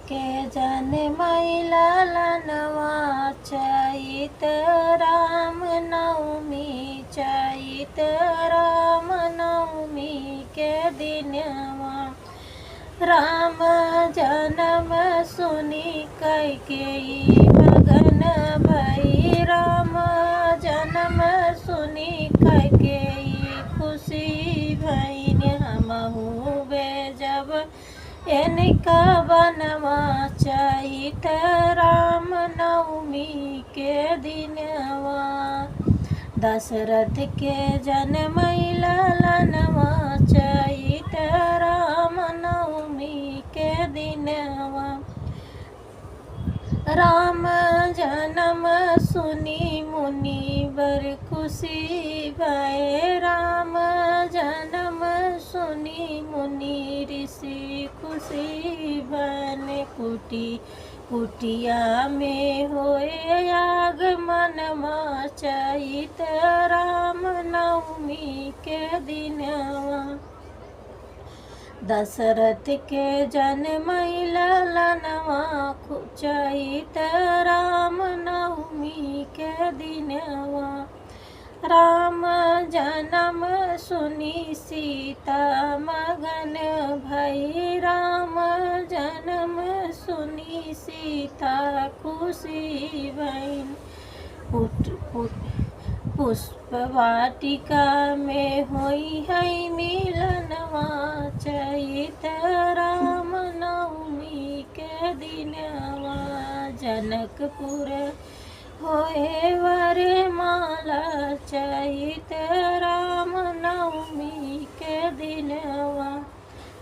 के जन मैला लनवा चैत राम नवमी चैत राम नवमी के दिनवा राम जन्म सुनी कैकेयी मगन भई राम जन्म सुनी कैकेयी खुशी भईन हमहु बेजब इनका बनवा चैत राम नवमी के दिनवा दशरथ के जनमैला लनवा चैत राम नवमी के दिनवा राम जन्म सुनी मुनि बर खुशी भय राम जन्म सुनी मुनि ऋषि खुशी बन कुटिया में होए आगमनमा चैत राम नवमी के दिनवा दशरथ के जनमैला लनवा चैत राम नवमी के दिनवा राम जन्म सुनी सीता मगन भई राम जन्म सुनी सीता खुशी भईन पुष्प वाटिका में होई है मिलनवा चैत राम नवमी के दिनवा जनकपुर होए वरमाला चैत राम नवमी के दिनवा।